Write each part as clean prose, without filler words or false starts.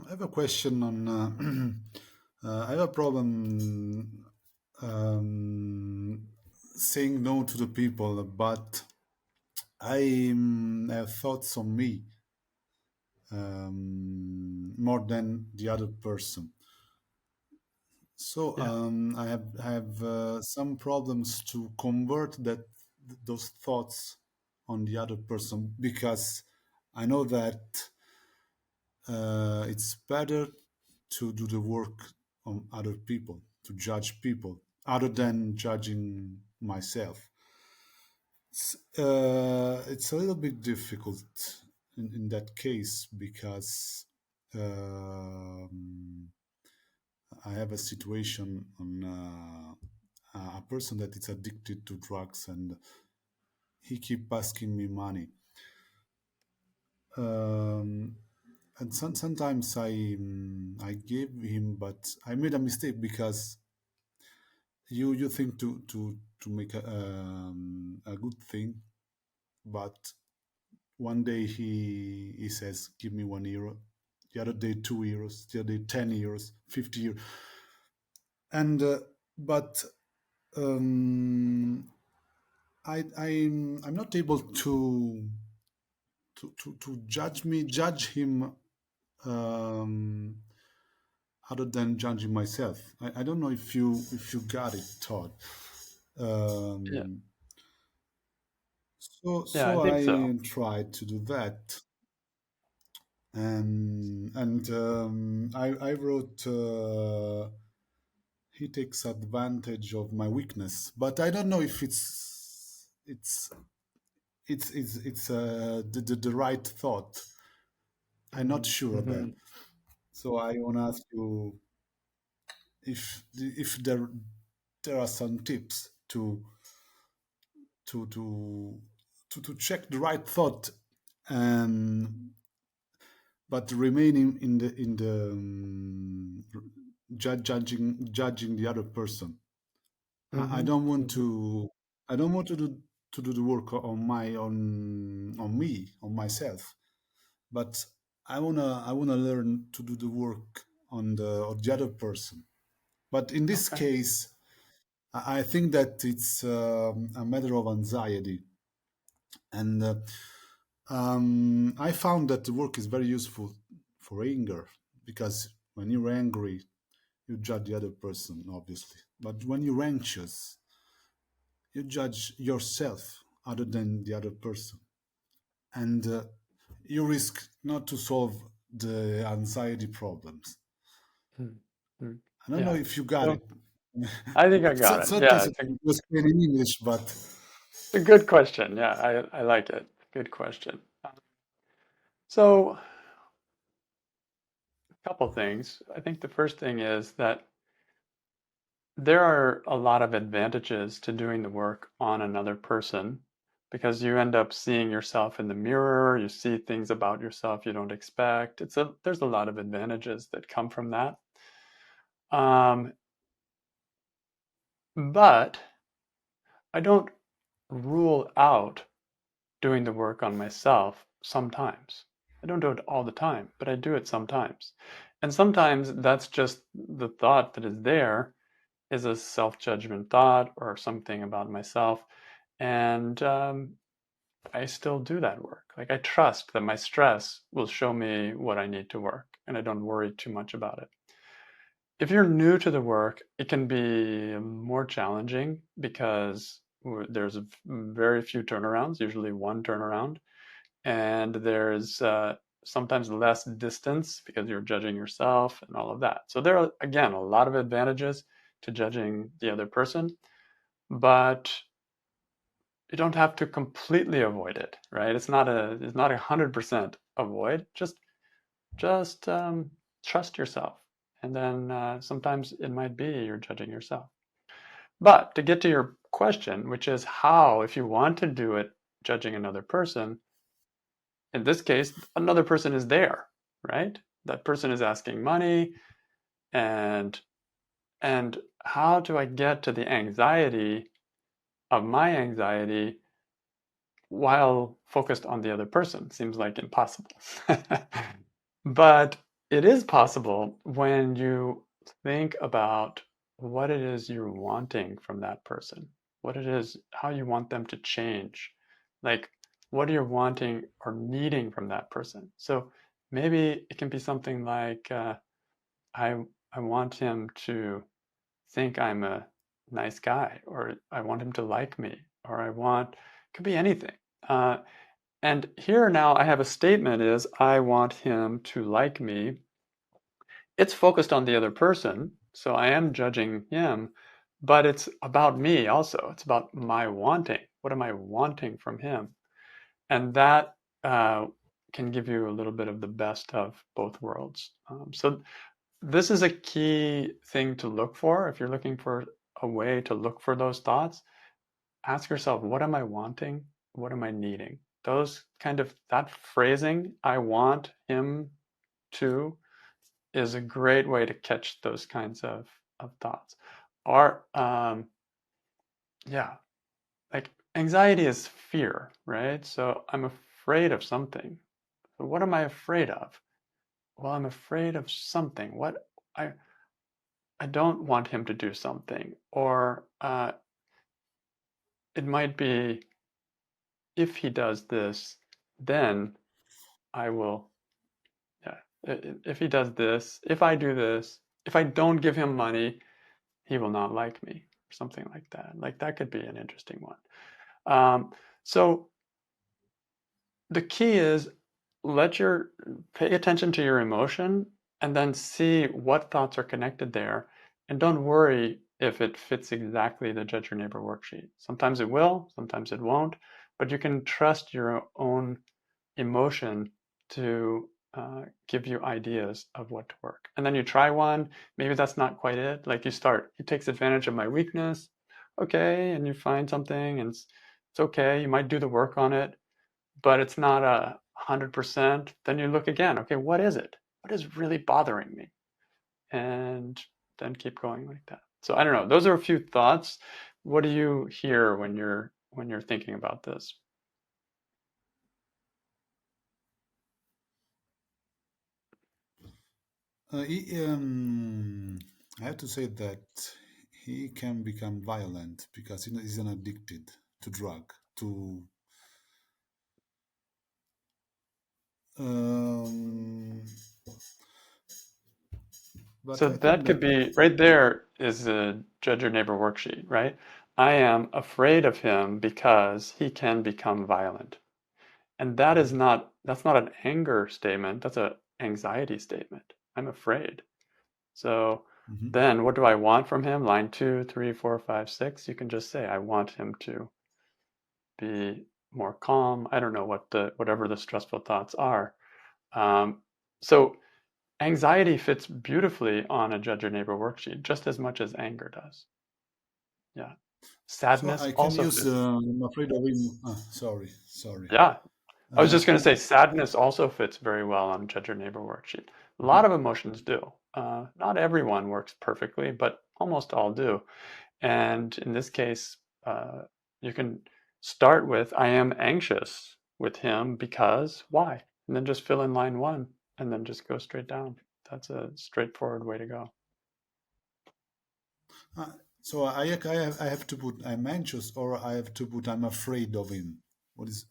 I have a question on. I have a problem saying no to the people, but I have thoughts on me more than the other person. So Yeah. I have some problems to convert those thoughts on the other person because I know that it's better to do the work on other people, to judge people, other than judging myself. It's a little bit difficult in that case because I have a situation on a person that is addicted to drugs and he keep asking me money. Um, and sometimes I gave him, but I made a mistake because you think to make a good thing, but one day he says, "Give me €1." The other day, €2. The other day, €10, €50, and but um, I'm not able to judge him um, other than judging myself. I don't know if you got it, Todd. Yeah. Um, so Yeah, I so think so. I tried to do that, and I wrote. He takes advantage of my weakness, but I don't know if it's the right thought. I'm not Hmm. sure of that. Hmm. So I want to ask you if there are some tips to to to check the right thought, and but remaining in the judging the other person. I Hmm. don't want Hmm. to do the work on me, on myself, but I wanna learn to do the work on the other person. But in this Okay. case, I think that it's a matter of anxiety, and I found that the work is very useful for anger because when you're angry, you judge the other person, obviously. But when you're anxious, you judge yourself other than the other person, and you risk not to solve the anxiety problems. Mm. Mm. I don't know Yeah. if you got So it. I think I got it. Sometimes Yeah, it's difficult to explain in English, but it's a good question. Yeah, I like it. Good question. So a couple things. I think the first thing is that there are a lot of advantages to doing the work on another person because you end up seeing yourself in the mirror, you see things about yourself you don't expect. There's a lot of advantages that come from that. Um, but I don't rule out doing the work on myself sometimes. I don't do it all the time, but I do it sometimes. And sometimes that's just the thought that is there is a self-judgment thought or something about myself. And I still do that work. Like I trust that my stress will show me what I need to work, and I don't worry too much about it. If you're new to the work, it can be more challenging because there's very few turnarounds, usually one turnaround, and there's sometimes less distance because you're judging yourself and all of that. So there are, again, a lot of advantages to judging the other person, but you don't have to completely avoid it, right? It's not 100% avoid. Just trust yourself, and then sometimes it might be you're judging yourself. But to get to your question, which is how, if you want to do it, judging another person, in this case, another person is there, right? That person is asking money, and and how do I get to the anxiety of my anxiety while focused on the other person? Seems like impossible. But it is possible when you think about what it is you're wanting from that person, what it is, how you want them to change, like what you're wanting or needing from that person. So maybe it can be something like, I I want him to think I'm a nice guy, or I want him to like me, or I want, could be anything. Uh, and here now I have a statement is I want him to like me. It's focused on the other person, so I am judging him, but it's about me also. It's about my wanting. What am I wanting from him? And that can give you a little bit of the best of both worlds. So this is a key thing to look for. If you're looking for a way to look for those thoughts, ask yourself, what am I wanting? What am I needing? Those kind of, that phrasing, I want him to, is a great way to catch those kinds of thoughts. Or, yeah, like anxiety is fear, right? So I'm afraid of something. So what am I afraid of? Well, I'm afraid of something. What I I don't want him to do something, or it might be if he does this, then I will. Yeah, if he does this, if I do this, if I don't give him money, he will not like me, or something like that. Like that could be an interesting one. So the key is let your pay attention to your emotion and then see what thoughts are connected there, and don't worry if it fits exactly the judge your neighbor worksheet. Sometimes it will, sometimes it won't, but you can trust your own emotion to give you ideas of what to work. And then you try one, maybe that's not quite it. Like you start, he takes advantage of my weakness, okay, and you find something, and it's okay. You might do the work on it, but it's not 100%. Then you look again, okay, what is it? What is really bothering me? And then keep going like that. So I don't know. Those are a few thoughts. What do you hear when you're thinking about this? I have to say that he can become violent because he's an addicted to drug. To um, but So I think that could that be right there is a judge your neighbor worksheet, right? I am afraid of him because he can become violent. And that is not, that's not an anger statement, that's an anxiety statement. I'm afraid. So Mhm. then what do I want from him? Line 2, 3, 4, 5, 6. You can just say, I want him to be more calm. I don't know what the, whatever the stressful thoughts are. Um, so anxiety fits beautifully on a judge your neighbor worksheet, just as much as anger does. Yeah. So Sadness I can also use. fits. I'm afraid of him. Sorry, sorry. Yeah. I was Uh, just going to say sadness also fits very well on judge your neighbor worksheet. A lot mhm. of emotions do. Not everyone works perfectly, but almost all do. And in this case, uh, you can start with, I am anxious with him because why? And then just fill in line one and then just go straight down. That's a straightforward way to go. Uh, so I have to put I'm anxious, or I have to put I'm afraid of him. What is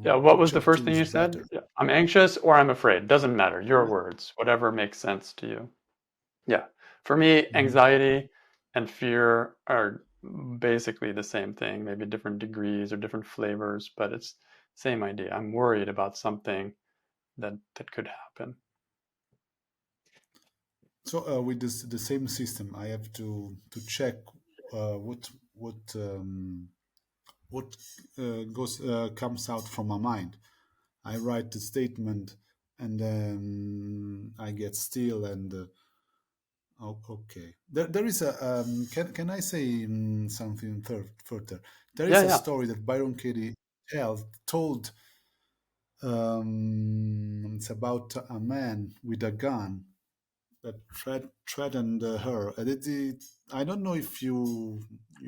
Yeah, what which was the of first two thing is you said? better? Yeah, I'm anxious or I'm afraid. Doesn't matter. Your words, whatever makes sense to you. Yeah. For me, Mhm. anxiety and fear are basically the same thing, maybe different degrees or different flavors, but it's same idea. I'm worried about something that could happen. So with this the same system, I have to check what what goes comes out from my mind. I write the statement, and then I get still and. Oh, okay. There is a. Can I say something further? There Yeah, is a yeah. story that Byron Katie told. It's about a man with a gun that threatened her. I don't know if you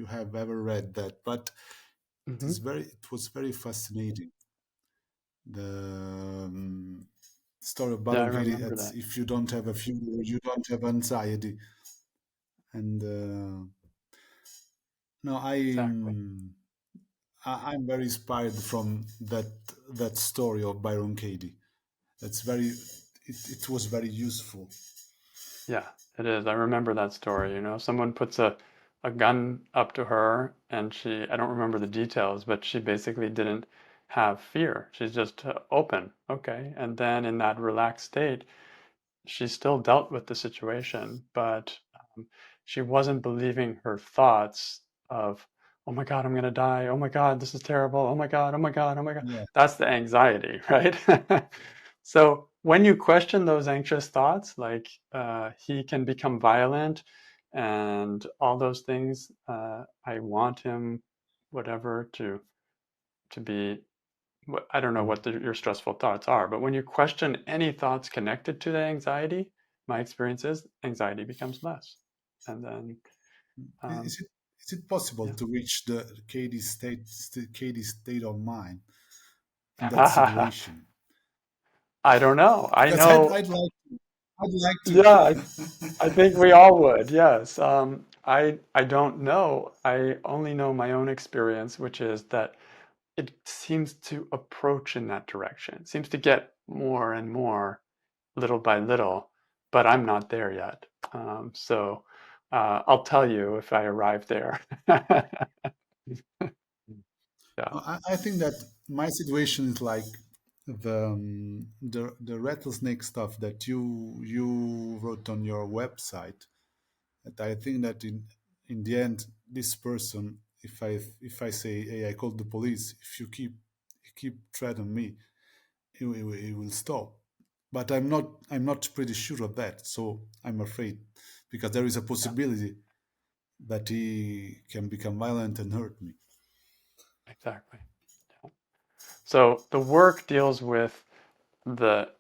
have ever read that, but Hmm. it was very fascinating. The story of Yeah, I Byron Katie. remember It's that. if you don't have a fear, you don't have anxiety. And no, Exactly. I'm very inspired from that story of Byron Katie. That's very it was very useful. Yeah, it is. I remember that story. Someone puts a gun up to her, and I don't remember the details, but she basically didn't have fear. She's just open. Okay. And then in that relaxed state, she still dealt with the situation, but um, she wasn't believing her thoughts of, oh my God, I'm going to die. Oh my God, this is terrible. Oh my God, oh my God, oh my God. Yeah, That's the anxiety, right? So when you question those anxious thoughts, like he can become violent and all those things, I want him, whatever, to be I don't know what your stressful thoughts are, but when you question any thoughts connected to the anxiety, my experience is anxiety becomes less. And then, um, is it possible yeah. to reach the Katie state of mind in that situation? I don't know. I Because know, I'd like to. yeah, I think we all would. Yes. I don't know. I only know my own experience, which is that it seems to approach in that direction. It seems to get more and more little by little, but I'm not there yet. So I'll tell you if I arrive there. Yeah. I think that my situation is like the rattlesnake stuff that you wrote on your website. That I think that in the end, this person, if I say, hey, I called the police, if you keep threatening me, he will stop. But I'm not pretty sure of that, so I'm afraid because there is a Yeah, possibility that he can become violent and hurt me. exactly. Yeah. So the work deals with the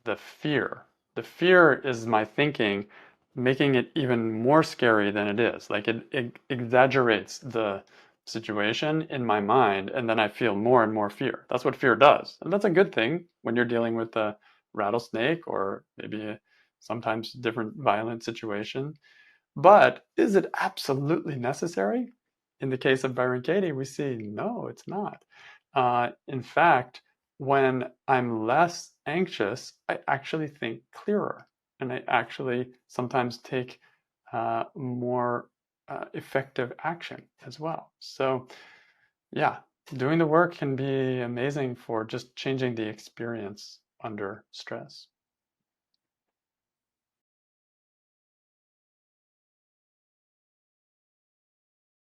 the fear. The fear is my thinking, making it even more scary than it is. Like it exaggerates the situation in my mind, and then I feel more and more fear. That's what fear does. And that's a good thing when you're dealing with a rattlesnake or maybe sometimes different violent situation. But is it absolutely necessary? In the case of Byron Katie, we see no, it's not. In fact, when I'm less anxious, I actually think clearer, and I actually sometimes take more effective action as well. So, yeah, doing the work can be amazing for just changing the experience under stress.